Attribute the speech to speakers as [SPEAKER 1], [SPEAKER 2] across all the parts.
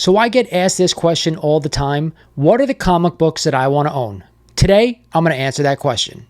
[SPEAKER 1] So I get asked this question all the time. What are the comic books that I want to own? Today, I'm going to answer that question.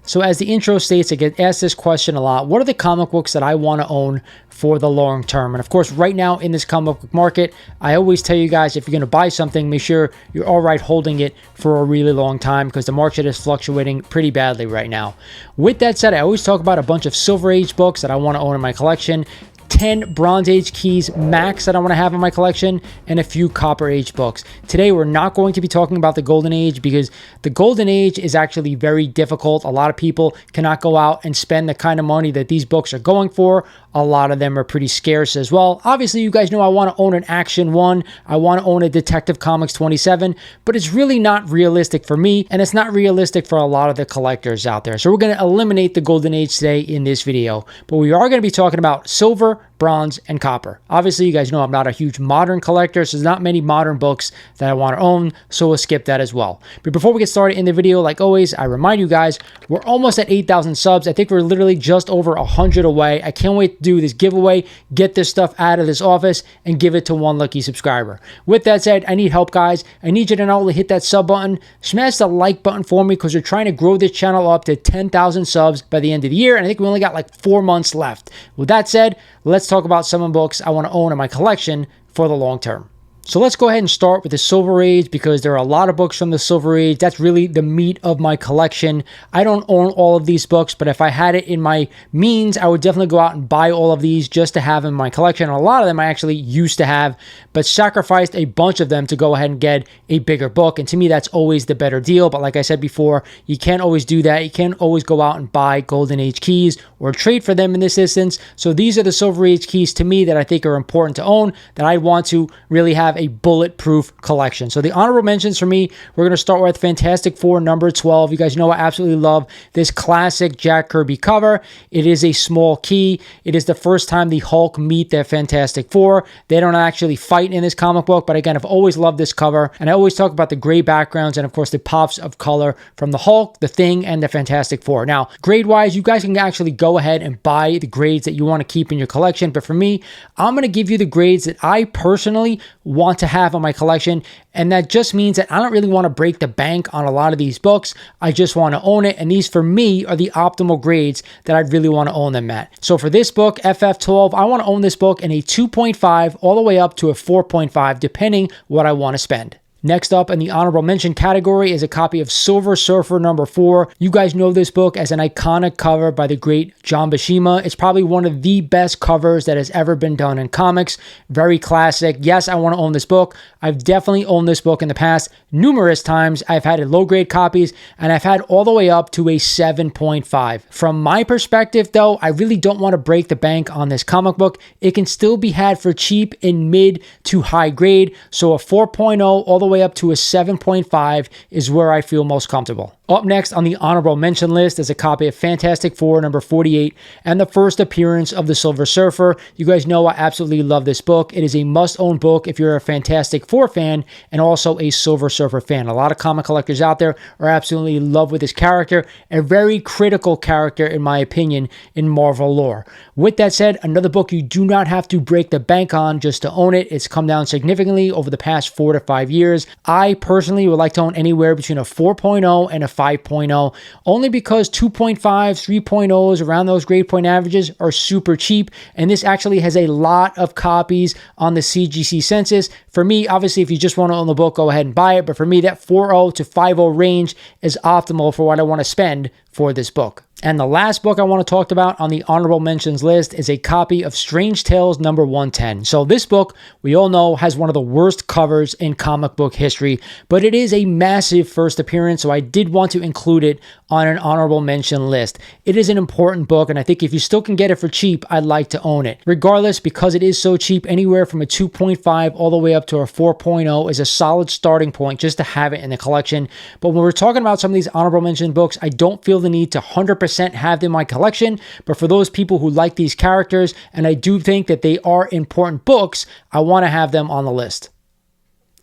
[SPEAKER 1] So as the intro states, I get asked this question a lot. What are the comic books that I want to own for the long term? And of course, right now in this comic book market, I always tell you guys, if you're going to buy something, make sure you're all right holding it for a really long time because the market is fluctuating pretty badly right now. With that said, I always talk about a bunch of Silver Age books that I want to own in my collection, 10 Bronze Age keys max that I want to have in my collection, and a few Copper Age books. Today, we're not going to be talking about the Golden Age because the Golden Age is actually very difficult. A lot of people cannot go out and spend the kind of money that these books are going for. A lot of them are pretty scarce as well. Obviously, you guys know I want to own an Action 1. I want to own a Detective Comics 27, but it's really not realistic for me, and it's not realistic for a lot of the collectors out there. So we're going to eliminate the Golden Age today in this video, but we are going to be talking about silver, bronze, and copper. Obviously, you guys know I'm not a huge modern collector, so there's not many modern books that I want to own, so we'll skip that as well. But before we get started in the video, like always, I remind you guys, we're almost at 8,000 subs. I think we're literally just over 100 away. I can't wait to do this giveaway, get this stuff out of this office, and give it to one lucky subscriber. With that said, I need help, guys. I need you to not only hit that sub button, smash the like button for me because we're trying to grow this channel up to 10,000 subs by the end of the year, and I think we only got like 4 months left. With that said, let's talk about some of the books I want to own in my collection for the long term. So let's go ahead and start with the Silver Age because there are a lot of books from the Silver Age. That's really the meat of my collection. I don't own all of these books, but if I had it in my means, I would definitely go out and buy all of these just to have in my collection. And a lot of them I actually used to have, but sacrificed a bunch of them to go ahead and get a bigger book. And to me, that's always the better deal. But like I said before, you can't always do that. You can't always go out and buy Golden Age keys or trade for them in this instance. So these are the Silver Age keys to me that I think are important to own, that I want to really have a bulletproof collection. So the honorable mentions for me, we're going to start with Fantastic Four number 12. You guys know I absolutely love this classic Jack Kirby cover. It is a small key. It is the first time the Hulk meet their Fantastic Four. They don't actually fight in this comic book, but again, I've always loved this cover, and I always talk about the gray backgrounds and of course the pops of color from the Hulk, the Thing, and the Fantastic Four. Now, grade-wise, you guys can actually go ahead and buy the grades that you want to keep in your collection, but for me, I'm going to give you the grades that I personally want to have on my collection, and that just means that I don't really want to break the bank on a lot of these books. I just want to own it, and these for me are the optimal grades that I really want to own them at. So for this book, FF12, I want to own this book in a 2.5 all the way up to a 4.5 depending what I want to spend. Next up in the honorable mention category is a copy of Silver Surfer number 4. You guys know this book as an iconic cover by the great John Buscema. It's probably one of the best covers that has ever been done in comics. Very classic. Yes, I want to own this book. I've definitely owned this book in the past numerous times. I've had low-grade copies, and I've had all the way up to a 7.5. From my perspective, though, I really don't want to break the bank on this comic book. It can still be had for cheap in mid to high grade, so a 4.0 all the way up to a 7.5 is where I feel most comfortable. Up next on the honorable mention list is a copy of Fantastic Four number 48 and the first appearance of the Silver Surfer. You guys know I absolutely love this book. It is a must-own book if you're a Fantastic Four fan and also a Silver Surfer fan. A lot of comic collectors out there are absolutely in love with this character, a very critical character in my opinion in Marvel lore. With that said, another book you do not have to break the bank on just to own it. It's come down significantly over the past 4 to 5 years. I personally would like to own anywhere between a 4.0 and a 5.0, only because 2.5s, 3.0s, around those grade point averages are super cheap, and this actually has a lot of copies on the CGC census. For me, obviously, if you just want to own the book, go ahead and buy it, but for me, that 4.0 to 5.0 range is optimal for what I want to spend for this book. And the last book I want to talk about on the honorable mentions list is a copy of Strange Tales number 110. So this book, we all know, has one of the worst covers in comic book history, but it is a massive first appearance, so I did want to include it on an honorable mention list. It is an important book, and I think if you still can get it for cheap, I'd like to own it. Regardless, because it is so cheap, anywhere from a 2.5 all the way up to a 4.0 is a solid starting point just to have it in the collection. But when we're talking about some of these honorable mention books, I don't feel the need to 100% have them in my collection, but for those people who like these characters, and I do think that they are important books, I want to have them on the list.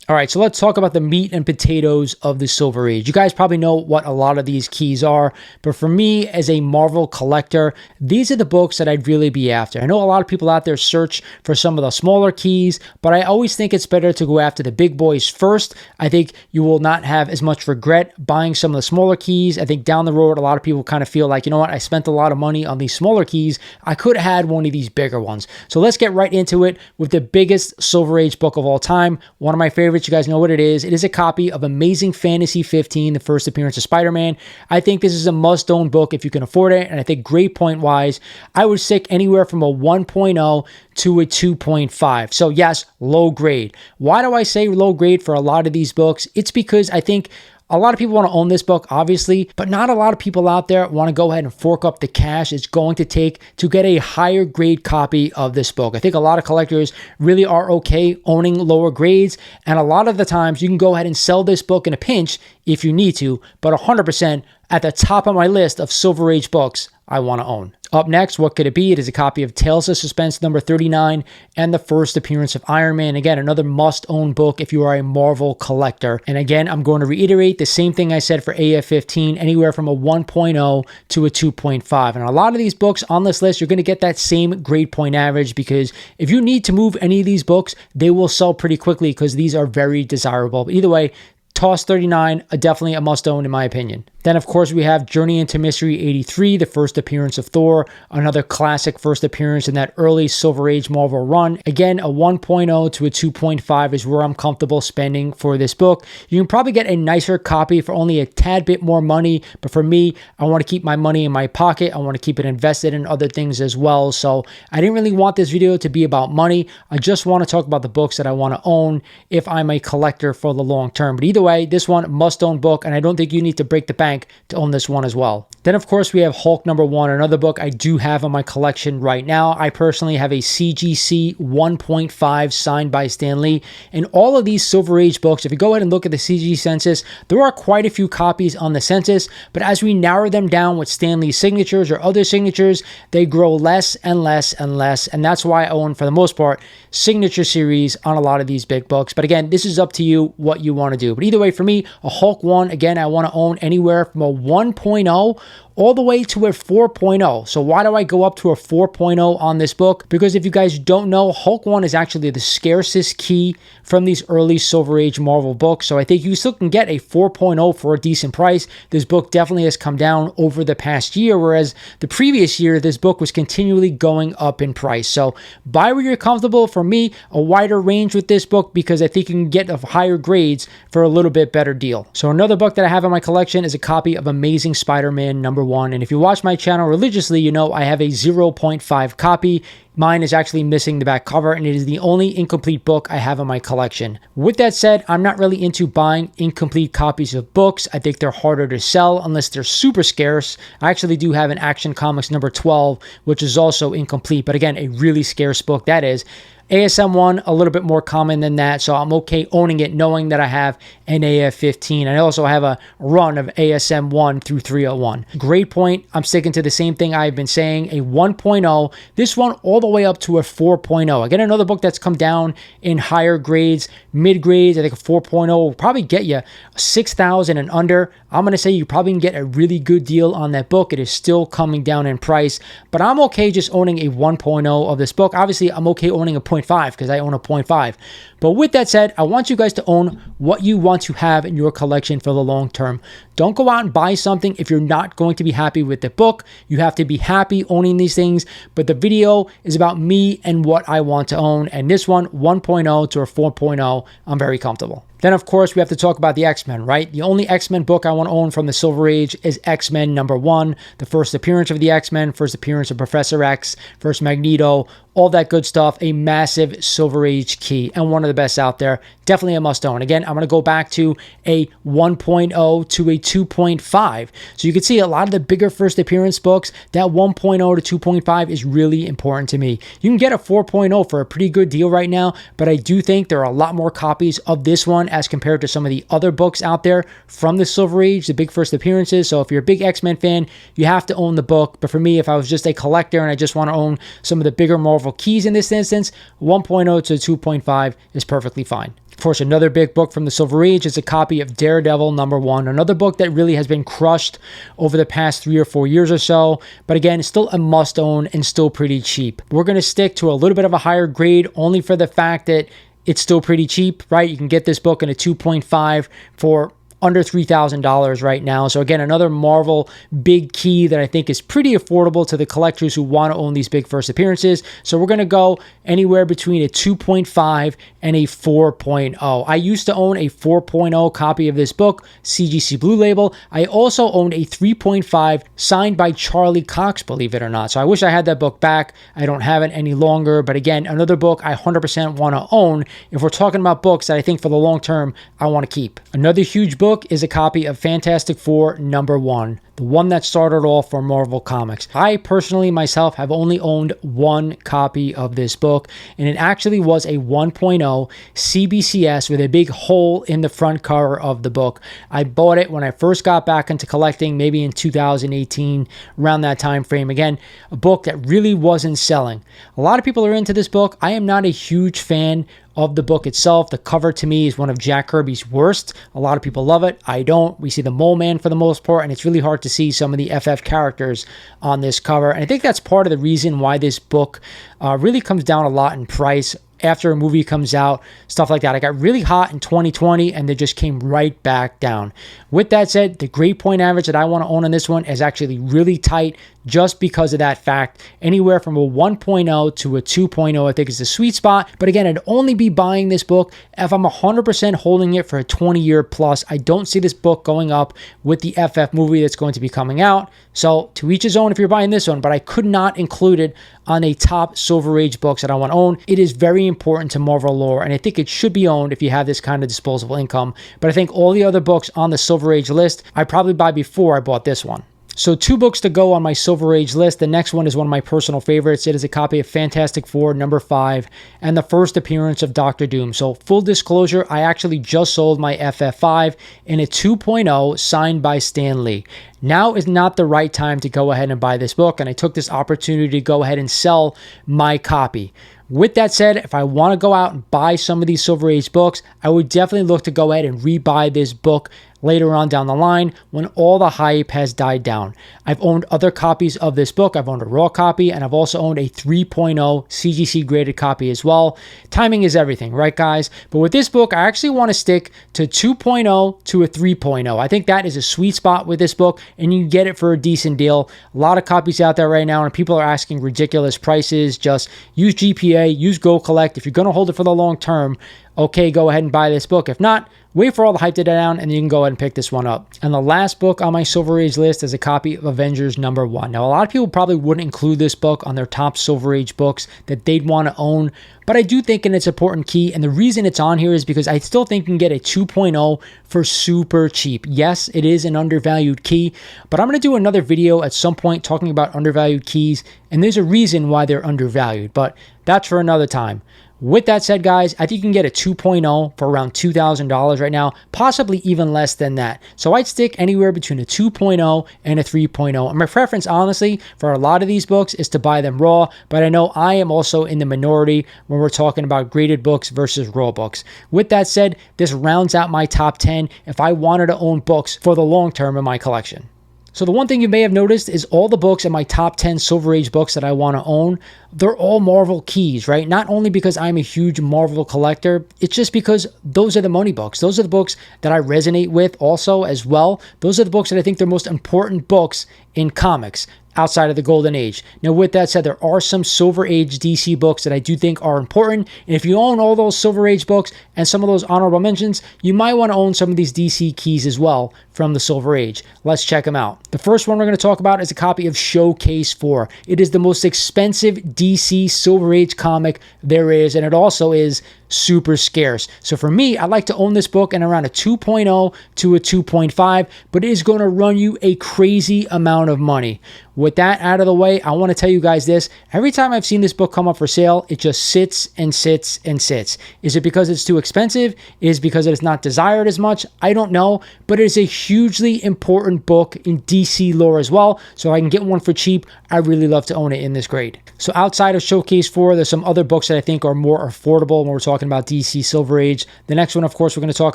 [SPEAKER 1] All right, so let's talk about the meat and potatoes of the Silver Age. You guys probably know what a lot of these keys are, but for me as a Marvel collector, these are the books that I'd really be after. I know a lot of people out there search for some of the smaller keys, but I always think it's better to go after the big boys first. I think you will not have as much regret buying some of the smaller keys. I think down the road, a lot of people kind of feel like, you know what, I spent a lot of money on these smaller keys. I could have had one of these bigger ones. So let's get right into it with the biggest Silver Age book of all time. One of my favorites. You guys know what it is. It is a copy of Amazing Fantasy 15, the first appearance of Spider-Man. I think this is a must-own book if you can afford it, and I think grade point-wise, I would stick anywhere from a 1.0 to a 2.5. So yes, low grade. Why do I say low grade for a lot of these books? It's because I think a lot of people want to own this book, obviously, but not a lot of people out there want to go ahead and fork up the cash it's going to take to get a higher grade copy of this book. I think a lot of collectors really are okay owning lower grades, and a lot of the times you can go ahead and sell this book in a pinch if you need to, but 100% at the top of my list of Silver Age books I want to own. Up next, what could it be? It is a copy of Tales of Suspense number 39 and the first appearance of Iron Man. Again, another must-own book if you are a Marvel collector. And again, I'm going to reiterate the same thing I said for AF-15, anywhere from a 1.0 to a 2.5. And a lot of these books on this list, you're going to get that same grade point average because if you need to move any of these books, they will sell pretty quickly because these are very desirable. But either way, TOS 39, definitely a must-own in my opinion. Then, of course, we have Journey into Mystery 83, the first appearance of Thor, another classic first appearance in that early Silver Age Marvel run. Again, a 1.0 to a 2.5 is where I'm comfortable spending for this book. You can probably get a nicer copy for only a tad bit more money, but for me, I want to keep my money in my pocket. I want to keep it invested in other things as well. So I didn't really want this video to be about money. I just want to talk about the books that I want to own if I'm a collector for the long term. But either way, this one must-own book, and I don't think you need to break the bank to own this one as well. Then, of course, we have Hulk #1, another book I do have in my collection right now. I personally have a CGC 1.5 signed by Stan Lee. And all of these Silver Age books, if you go ahead and look at the CG census, there are quite a few copies on the census, but as we narrow them down with Stan Lee signatures or other signatures, they grow less and less and less. And that's why I own, for the most part, signature series on a lot of these big books. But again, this is up to you what you want to do. But either way, for me, a Hulk 1, again, I want to own anywhere from a 1.0 all the way to a 4.0. So why do I go up to a 4.0 on this book? Because if you guys don't know, Hulk 1 is actually the scarcest key from these early Silver Age Marvel books. So I think you still can get a 4.0 for a decent price. This book definitely has come down over the past year, whereas the previous year, this book was continually going up in price. So buy where you're comfortable. For me, a wider range with this book because I think you can get higher grades for a little bit better deal. So another book that I have in my collection is a copy of Amazing Spider-Man #1. And if you watch my channel religiously, you know I have a 0.5 copy. Mine is actually missing the back cover, and it is the only incomplete book I have in my collection. With that said, I'm not really into buying incomplete copies of books. I think they're harder to sell unless they're super scarce. I actually do have an Action Comics #12, which is also incomplete, but again, a really scarce book that is. ASM1, a little bit more common than that, so I'm okay owning it knowing that I have an AF-15. I also have a run of ASM1 through 301. Grade point, I'm sticking to the same thing I've been saying, a 1.0. This one all the way up to a 4.0. Again, another book that's come down in higher grades, mid grades. I think a 4.0 will probably get you 6,000 and under. I'm going to say you probably can get a really good deal on that book. It is still coming down in price, but I'm okay just owning a 1.0 of this book. Obviously, I'm okay owning a 0.5 because I own a 0.5. But with that said, I want you guys to own what you want to have in your collection for the long term. Don't go out and buy something if you're not going to be happy with the book. You have to be happy owning these things. But the video is about me and what I want to own. And this one, 1.0 to a 4.0, I'm very comfortable. Then, of course, we have to talk about the X-Men, right? The only X-Men book I want to own from the Silver Age is X-Men #1, the first appearance of the X-Men, first appearance of Professor X, first Magneto, all that good stuff. A massive Silver Age key and one of the best out there. Definitely a must own. Again, I'm going to go back to a 1.0 to a 2.5. So you can see a lot of the bigger first appearance books, that 1.0 to 2.5 is really important to me. You can get a 4.0 for a pretty good deal right now, but I do think there are a lot more copies of this one as compared to some of the other books out there from the Silver Age, the big first appearances. So if you're a big X-Men fan, you have to own the book. But for me, if I was just a collector and I just want to own some of the bigger Marvel keys in this instance, 1.0 to 2.5 is perfectly fine. course, another big book from the Silver Age is a copy of Daredevil #1, another book that really has been crushed over the past 3 or 4 years or so, but again, still a must own and still pretty cheap. We're going to stick to a little bit of a higher grade only for the fact that it's still pretty cheap, right? You can get this book in a 2.5 for under $3,000 right now. So again, another Marvel big key that I think is pretty affordable to the collectors who want to own these big first appearances. So we're going to go anywhere between a 2.5 and a 4.0. I used to own a 4.0 copy of this book, CGC Blue Label. I also owned a 3.5 signed by Charlie Cox, believe it or not. So I wish I had that book back. I don't have it any longer. But again, another book I 100% want to own if we're talking about books that I think for the long term I want to keep. Another huge book is a copy of Fantastic Four #1, the one that started off for Marvel Comics. I personally myself have only owned one copy of this book, and it actually was a 1.0 CBCS with a big hole in the front cover of the book. I bought it when I first got back into collecting, maybe in 2018, around that time frame. Again, a book that really wasn't selling. A lot of people are into this book. I am not a huge fan of the book itself. The cover to me is one of Jack Kirby's worst. A lot of people love it. I don't. We see the Mole Man for the most part, and it's really hard to see some of the FF characters on this cover. And I think that's part of the reason why this book really comes down a lot in price after a movie comes out, stuff like that. I got really hot in 2020 and they just came right back down. With that said, the grade point average that I want to own on this one is actually really tight just because of that fact. Anywhere from a 1.0 to a 2.0 I think is the sweet spot. But again, I'd only be buying this book if I'm 100% holding it for a 20-year plus. I don't see this book going up with the FF movie that's going to be coming out. So to each his own if you're buying this one, but I could not include it on a top Silver Age books that I want to own. It is very important to Marvel lore, and I think it should be owned if you have this kind of disposable income. But I think all the other books on the Silver Age list, I'd probably buy before I bought this one. So 2 books to go on my Silver Age list. The next one is one of my personal favorites. It is a copy of Fantastic Four #5 and the first appearance of Doctor Doom. So full disclosure, I actually just sold my FF5 in a 2.0 signed by Stan Lee. Now is not the right time to go ahead and buy this book, and I took this opportunity to go ahead and sell my copy. With that said, if I want to go out and buy some of these Silver Age books, I would definitely look to go ahead and rebuy this book later on down the line when all the hype has died down. I've owned other copies of this book. I've owned a raw copy, and I've also owned a 3.0 CGC graded copy as well. Timing is everything, right guys? But with this book, I actually want to stick to 2.0 to a 3.0. I think that is a sweet spot with this book, and you can get it for a decent deal. A lot of copies out there right now, and people are asking ridiculous prices. Just use GPA, use Go Collect. If you're going to hold it for the long term, okay, go ahead and buy this book. If not, wait for all the hype to die down, and you can go ahead and pick this one up. And the last book on my Silver Age list is a copy of Avengers #1. Now, a lot of people probably wouldn't include this book on their top Silver Age books that they'd want to own, but I do think it's an important key, and the reason it's on here is because I still think you can get a 2.0 for super cheap. Yes, it is an undervalued key, but I'm going to do another video at some point talking about undervalued keys, and there's a reason why they're undervalued, but that's for another time. With that said, guys, I think you can get a 2.0 for around $2,000 right now, possibly even less than that. So I'd stick anywhere between a 2.0 and a 3.0. And my preference, honestly, for a lot of these books is to buy them raw, but I know I am also in the minority when we're talking about graded books versus raw books. With that said, this rounds out my top 10 if I wanted to own books for the long term in my collection. So the one thing you may have noticed is all the books in my top 10 Silver Age books that I want to own, they're all Marvel keys, right? Not only because I'm a huge Marvel collector, it's just because those are the money books. Those are the books that I resonate with also as well. Those are the books that I think they're most important books in comics outside of the Golden Age. Now, with that said, there are some Silver Age DC books that I do think are important. And if you own all those Silver Age books and some of those honorable mentions, you might want to own some of these DC keys as well from the Silver Age. Let's check them out. The first one we're going to talk about is a copy of Showcase 4. It is the most expensive DC Silver Age comic there is, and it also is super scarce. So for me, I like to own this book in around a 2.0 to a 2.5, but it is going to run you a crazy amount of money. with that out of the way, I want to tell you guys this. Every time I've seen this book come up for sale, it just sits and sits and sits. Is it because it's too expensive? Is it because it's not desired as much? I don't know, but it is a hugely important book in DC lore as well. So if I can get one for cheap, I really love to own it in this grade. So outside of Showcase 4, there's some other books that I think are more affordable when we're talking about DC Silver Age. The next one, of course, we're going to talk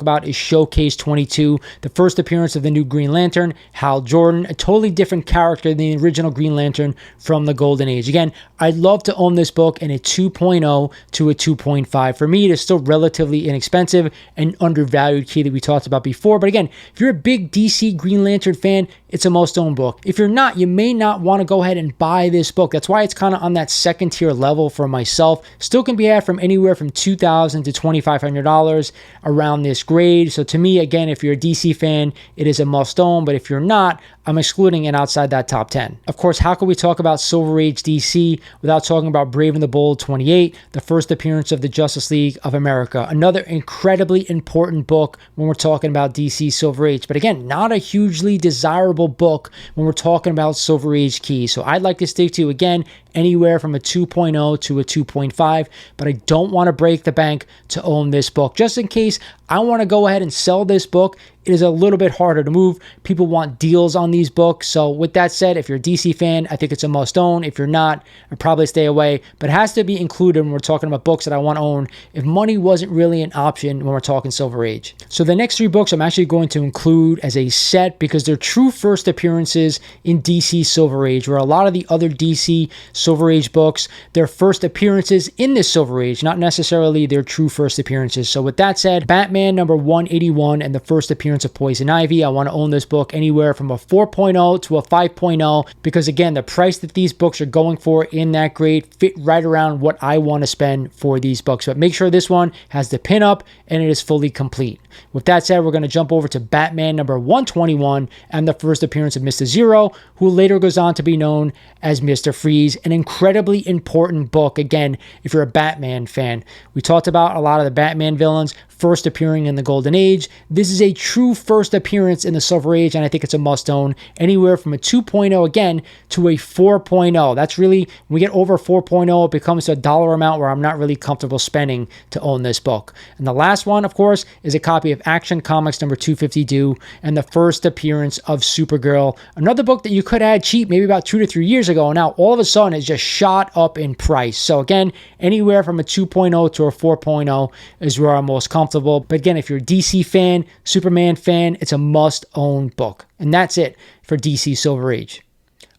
[SPEAKER 1] about is Showcase 22, the first appearance of the new Green Lantern, Hal Jordan, a totally different character than the original Green Lantern from the Golden Age. Again, I'd love to own this book in a 2.0 to a 2.5. For me, it is still relatively inexpensive and undervalued key that we talked about before. But again, if you're a big DC Green Lantern fan, it's a must-own book. If you're not, you may not want to go ahead and buy this book. That's why it's kind of on that second tier level for myself. Still can be had from anywhere from $2,000 to $2,500 around this grade. So to me, again, if you're a DC fan, it is a must-own. But if you're not, I'm excluding it outside that top 10. Of course, how can we talk about Silver Age DC without talking about Brave and the Bold 28, the first appearance of the Justice League of America? Another incredibly important book when we're talking about DC Silver Age. But again, not a hugely desirable book when we're talking about Silver Age keys. So I'd like to stick to, again, anywhere from a 2.0 to a 2.5, but I don't want to break the bank to own this book. Just in case I want to go ahead and sell this book, it is a little bit harder to move. People want deals on these books. So with that said, if you're a DC fan, I think it's a must own. If you're not, I'd probably stay away, but it has to be included when we're talking about books that I want to own if money wasn't really an option when we're talking Silver Age. So the next three books I'm actually going to include as a set because they're true first appearances in DC Silver Age, where a lot of the other DC Silver Age books, their first appearances in this Silver Age, not necessarily their true first appearances. So with that said, Batman number 181 and the first appearance of Poison Ivy, I want to own this book anywhere from a 4.0 to a 5.0 because again, the price that these books are going for in that grade fit right around what I want to spend for these books. But make sure this one has the pin up and it is fully complete. With that said, we're going to jump over to Batman number 121 and the first appearance of Mr. Zero, who later goes on to be known as Mr. Freeze, an incredibly important book. Again, if you're a Batman fan, we talked about a lot of the Batman villains first appearing in the Golden Age. This is a true first appearance in the Silver Age, and I think it's a must-own anywhere from a 2.0 again to a 4.0. That's really, when we get over 4.0, it becomes a dollar amount where I'm not really comfortable spending to own this book. And the last one, of course, is a copy of Action Comics number 252 and the first appearance of Supergirl, another book that you could add cheap maybe about 2 to 3 years ago, and now all of a sudden it's just shot up in price. So again, anywhere from a 2.0 to a 4.0 is where I'm most comfortable. But again, if you're a DC fan, Superman fan, it's a must-own book. And that's it for DC Silver Age.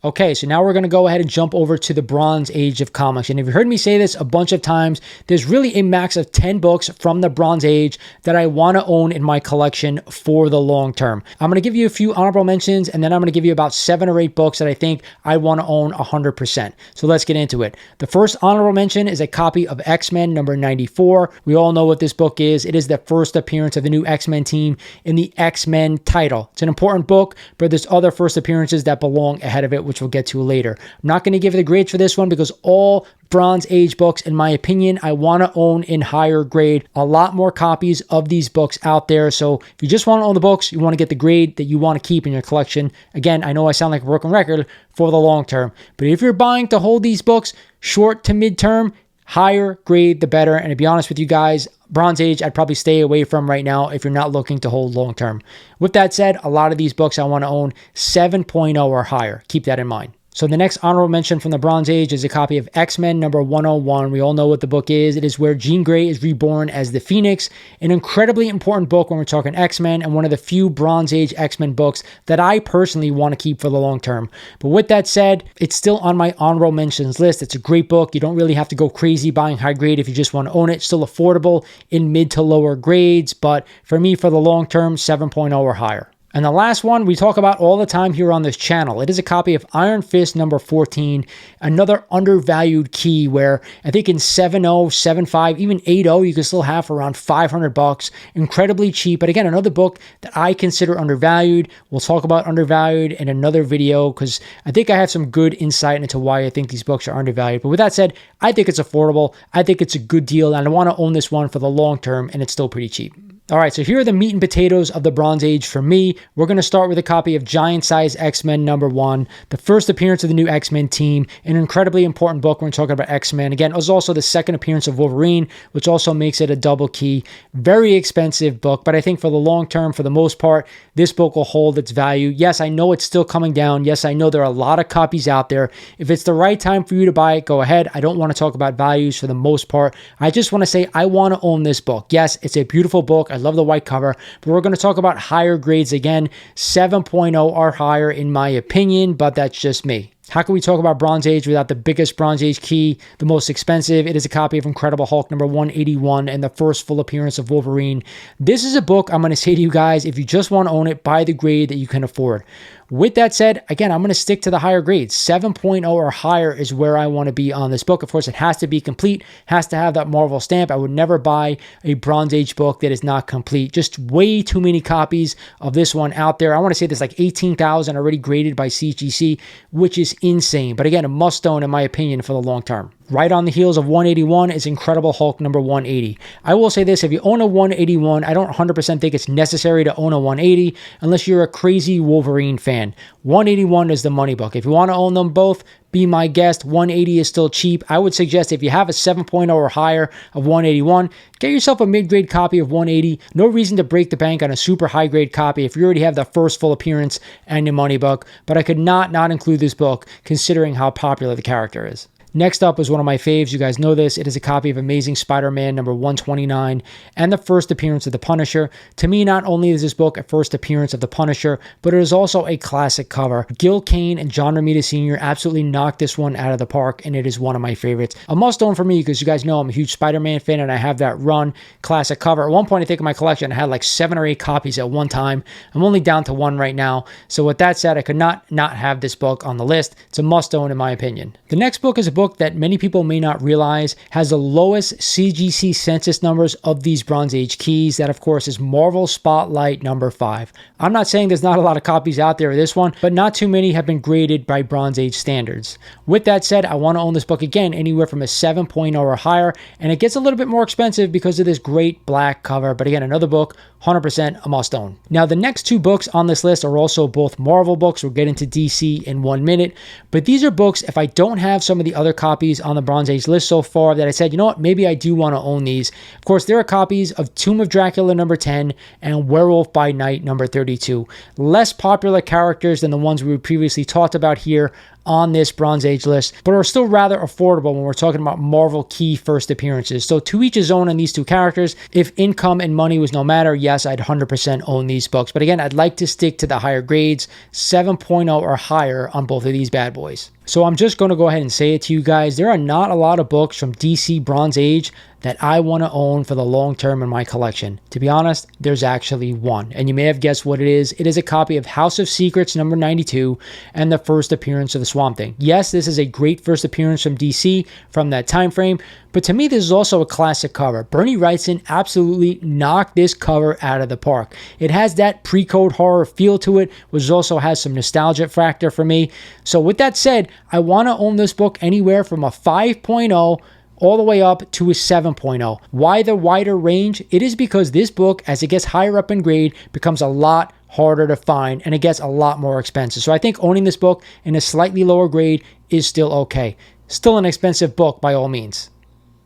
[SPEAKER 1] Okay, so now we're going to go ahead and jump over to the Bronze Age of comics. And if you've heard me say this a bunch of times, there's really a max of 10 books from the Bronze Age that I want to own in my collection for the long term. I'm going to give you a few honorable mentions, and then I'm going to give you about 7 or 8 books that I think I want to own 100%. So let's get into it. The first honorable mention is a copy of X-Men number 94. We all know what this book is. It is the first appearance of the new X-Men team in the X-Men title. It's an important book, but there's other first appearances that belong ahead of it, which we'll get to later. I'm not going to give you the grades for this one because all Bronze Age books, in my opinion, I want to own in higher grade. A lot more copies of these books out there. So if you just want to own the books, you want to get the grade that you want to keep in your collection. Again, I know I sound like a broken record for the long term, but if you're buying to hold these books short to mid-term, higher grade, the better. And to be honest with you guys, Bronze Age, I'd probably stay away from right now if you're not looking to hold long term. With that said, a lot of these books I want to own 7.0 or higher. Keep that in mind. So the next honorable mention from the Bronze Age is a copy of X-Men number 101. We all know what the book is. It is where Jean Grey is reborn as the Phoenix, an incredibly important book when we're talking X-Men, and one of the few Bronze Age X-Men books that I personally want to keep for the long term. But with that said, it's still on my honorable mentions list. It's a great book. You don't really have to go crazy buying high grade if you just want to own it. It's still affordable in mid to lower grades, but for me, for the long term, 7.0 or higher. And the last one we talk about all the time here on this channel. It is a copy of Iron Fist number 14, another undervalued key where I think in 7.0, 7.5, even 8.0, you can still have for around $500. Incredibly cheap. But again, another book that I consider undervalued. We'll talk about undervalued in another video because I think I have some good insight into why I think these books are undervalued. But with that said, I think it's affordable. I think it's a good deal, and I want to own this one for the long term, and it's still pretty cheap. All right, so here are the meat and potatoes of the Bronze Age for me. We're going to start with a copy of Giant Size X-Men #1, the first appearance of the new X-Men team, an incredibly important book when we're talking about X-Men. Again, it was also the second appearance of Wolverine, which also makes it a double key. Very expensive book, but I think for the long term, for the most part, this book will hold its value. Yes, I know it's still coming down. Yes, I know there are a lot of copies out there. If it's the right time for you to buy it, go ahead. I don't want to talk about values for the most part. I just want to say I want to own this book. Yes, it's a beautiful book. I love the white cover, but we're going to talk about higher grades again. 7.0 or higher in my opinion, but that's just me. How can we talk about Bronze Age without the biggest Bronze Age key, the most expensive? It is a copy of Incredible Hulk #181 and the first full appearance of Wolverine. This is a book I'm going to say to you guys, if you just want to own it, buy the grade that you can afford. With that said, again, I'm going to stick to the higher grades. 7.0 or higher is where I want to be on this book. Of course, it has to be complete, has to have that Marvel stamp. I would never buy a Bronze Age book that is not complete. Just way too many copies of this one out there. I want to say there's like 18,000 already graded by CGC, which is insane. But again, a must-own in my opinion for the long term. Right on the heels of 181 is Incredible Hulk #180. I will say this, if you own a 181, I don't 100% think it's necessary to own a 180 unless you're a crazy Wolverine fan. 181 is the money book. If you want to own them both, be my guest. 180 is still cheap. I would suggest if you have a 7.0 or higher of 181, get yourself a mid-grade copy of 180. No reason to break the bank on a super high-grade copy if you already have the first full appearance and your money book. But I could not include this book considering how popular the character is. Next up is one of my faves. You guys know this. It is a copy of Amazing Spider-Man #129 and the first appearance of the Punisher. To me, not only is this book a first appearance of the Punisher, but it is also a classic cover. Gil Kane and John Romita Sr. absolutely knocked this one out of the park, and it is one of my favorites. A must-own for me because you guys know I'm a huge Spider-Man fan and I have that run classic cover. At one point, I think in my collection, I had like 7 or 8 copies at one time. I'm only down to 1 right now. So with that said, I could not have this book on the list. It's a must-own in my opinion. The next book is a book that many people may not realize has the lowest CGC census numbers of these Bronze Age keys. That, of course, is Marvel Spotlight #5. I'm not saying there's not a lot of copies out there of this one, but not too many have been graded by Bronze Age standards. With that said, I want to own this book again anywhere from a 7.0 or higher, and it gets a little bit more expensive because of this great black cover. But again, another book, 100% a must own. Now, the next 2 books on this list are also both Marvel books. We'll get into DC in 1 minute, but these are books, if I don't have some of the other copies on the Bronze Age list so far, that I said, you know what, maybe I do want to own these. Of course, there are copies of Tomb of Dracula #10 and Werewolf by Night #32. Less popular characters than the ones we previously talked about here on this Bronze Age list, but are still rather affordable when we're talking about Marvel key first appearances. So to each his own on these 2 characters. If income and money was no matter, yes, I'd 100% own these books. But again, I'd like to stick to the higher grades, 7.0 or higher on both of these bad boys. So I'm just going to go ahead and say it to you guys. There are not a lot of books from DC Bronze Age that I want to own for the long term in my collection. To be honest, there's actually one, and you may have guessed what it is. It is a copy of House of Secrets #92 and the first appearance of the Swamp Thing. Yes, this is a great first appearance from DC from that time frame, but to me, this is also a classic cover. Bernie Wrightson absolutely knocked this cover out of the park. It has that pre-code horror feel to it, which also has some nostalgia factor for me. So with that said, I want to own this book anywhere from a 5.0 all the way up to a 7.0. Why the wider range? It is because this book, as it gets higher up in grade, becomes a lot harder to find and it gets a lot more expensive. So I think owning this book in a slightly lower grade is still okay. Still an expensive book by all means.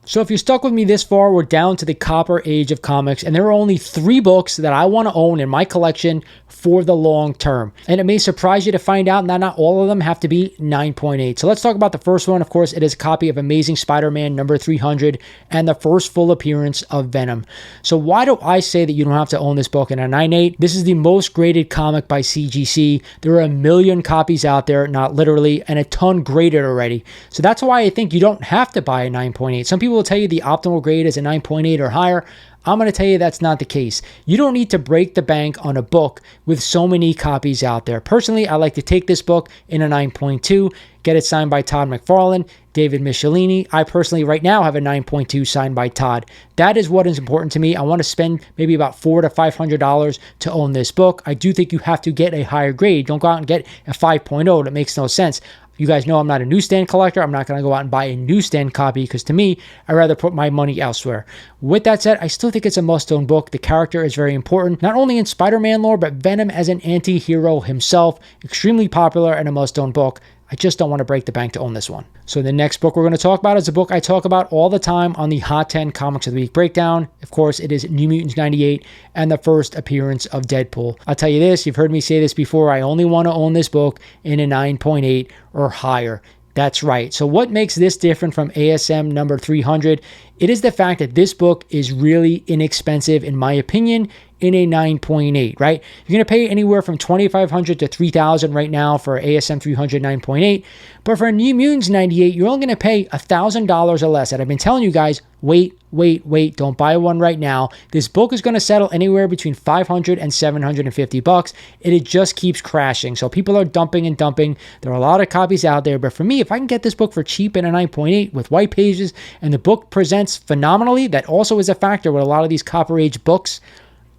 [SPEAKER 1] So if you're stuck with me this far, we're down to the Copper Age of comics, and there are only 3 books that I want to own in my collection for the long term. And it may surprise you to find out that not all of them have to be 9.8. So let's talk about the first one. Of course, it is a copy of Amazing Spider-Man #300 and the first full appearance of Venom. So why do I say that you don't have to own this book in a 9.8? This is the most graded comic by CGC. There are a million copies out there, not literally, and a ton graded already. So that's why I think you don't have to buy a 9.8. Some people will tell you the optimal grade is a 9.8 or higher. I'm going to tell you that's not the case. You don't need to break the bank on a book with so many copies out there. Personally, I like to take this book in a 9.2, get it signed by Todd McFarlane, David Michelini. I personally right now have a 9.2 signed by Todd. That is what is important to me. I want to spend maybe about $400 to $500 to own this book. I do think you have to get a higher grade. Don't go out and get a 5.0. That makes no sense. You guys know I'm not a newsstand collector. I'm not going to go out and buy a newsstand copy because to me, I'd rather put my money elsewhere. With that said, I still think it's a must-own book. The character is very important, not only in Spider-Man lore, but Venom as an anti-hero himself. Extremely popular and a must-own book. I just don't want to break the bank to own this one. So the next book we're going to talk about is a book I talk about all the time on the Hot 10 Comics of the Week breakdown. Of course, it is New Mutants 98 and the first appearance of Deadpool. I'll tell you this, you've heard me say this before, I only want to own this book in a 9.8 or higher. That's right. So what makes this different from ASM number 300? It is the fact that this book is really inexpensive, in my opinion, in a 9.8, right? You're going to pay anywhere from $2,500 to $3,000 right now for ASM 300 9.8. But for New Mutants 98, you're only going to pay $1,000 or less. And I've been telling you guys, wait. Don't buy one right now. This book is going to settle anywhere between $500 and $750. And it just keeps crashing. So people are dumping and dumping. There are a lot of copies out there. But for me, if I can get this book for cheap in a 9.8 with white pages and the book presents phenomenally, that also is a factor with a lot of these Copper Age books,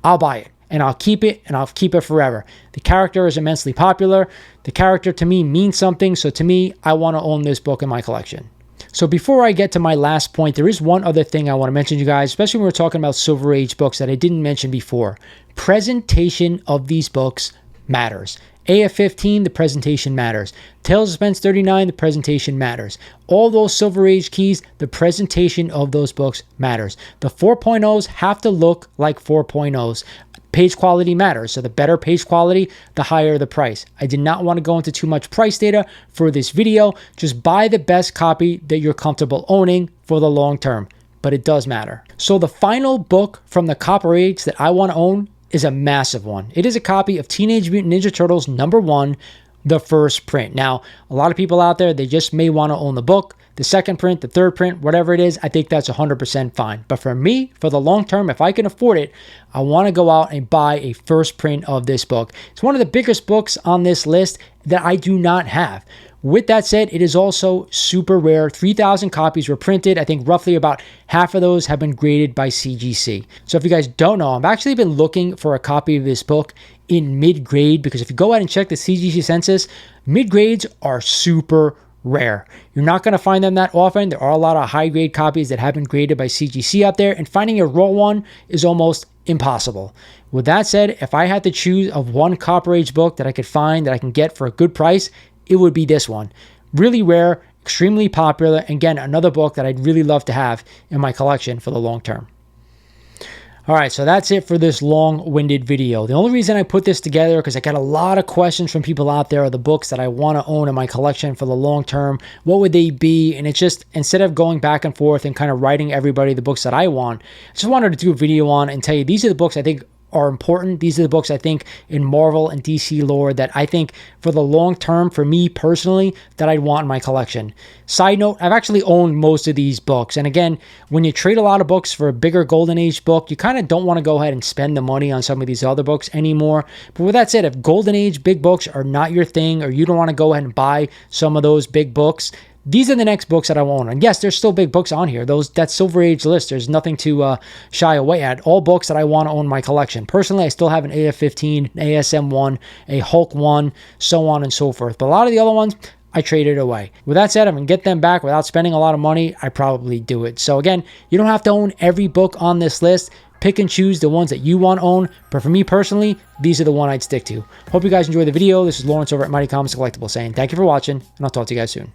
[SPEAKER 1] I'll buy it and I'll keep it and I'll keep it forever. The character is immensely popular. The character to me means something. So to me, I want to own this book in my collection. So before I get to my last point, there is one other thing I want to mention to you guys, especially when we're talking about Silver Age books that I didn't mention before. Presentation of these books matters. AF-15, the presentation matters. Tales of Suspense 39, the presentation matters. All those Silver Age keys, the presentation of those books matters. The 4.0s have to look like 4.0s. Page quality matters. So the better page quality, the higher the price. I did not want to go into too much price data for this video. Just buy the best copy that you're comfortable owning for the long term. But it does matter. So the final book from the Copper Age that I want to own is a massive one. It is a copy of Teenage Mutant Ninja Turtles #1, the first print. Now, a lot of people out there, they just may want to own the book, the second print, the third print, whatever it is. I think that's 100% fine. But for me, for the long term, if I can afford it, I want to go out and buy a first print of this book. It's one of the biggest books on this list that I do not have. With that said, it is also super rare. 3,000 copies were printed. I think roughly about half of those have been graded by CGC. So if you guys don't know, I've actually been looking for a copy of this book in mid-grade, because if you go ahead and check the CGC census, mid-grades are super rare. You're not going to find them that often. There are a lot of high-grade copies that have been graded by CGC out there, and finding a raw one is almost impossible. With that said, if I had to choose of one Copper Age book that I could find, that I can get for a good price, it would be this one. Really rare, extremely popular. Again, another book that I'd really love to have in my collection for the long term. All right, so that's it for this long-winded video. The only reason I put this together because I got a lot of questions from people out there of the books that I want to own in my collection for the long term. What would they be? And it's just, instead of going back and forth and kind of writing everybody the books that I want, I just wanted to do a video on and tell you these are the books I think are important. These are the books I think in Marvel and DC lore that I think for the long term, for me personally, that I'd want in my collection. Side note, I've actually owned most of these books. And again, when you trade a lot of books for a bigger Golden Age book, you kind of don't want to go ahead and spend the money on some of these other books anymore. But with that said, if Golden Age big books are not your thing, or you don't want to go ahead and buy some of those big books, these are the next books that I want. And yes, there's still big books on here. That Silver Age list, there's nothing to shy away at. All books that I want to own in my collection. Personally, I still have an AF-15, an ASM-1, a Hulk 1, so on and so forth. But a lot of the other ones, I traded away. With that said, if I can get them back without spending a lot of money, I probably do it. So again, you don't have to own every book on this list. Pick and choose the ones that you want to own. But for me personally, these are the one I'd stick to. Hope you guys enjoyed the video. This is Lawrence over at Mighty Comics Collectibles saying thank you for watching, and I'll talk to you guys soon.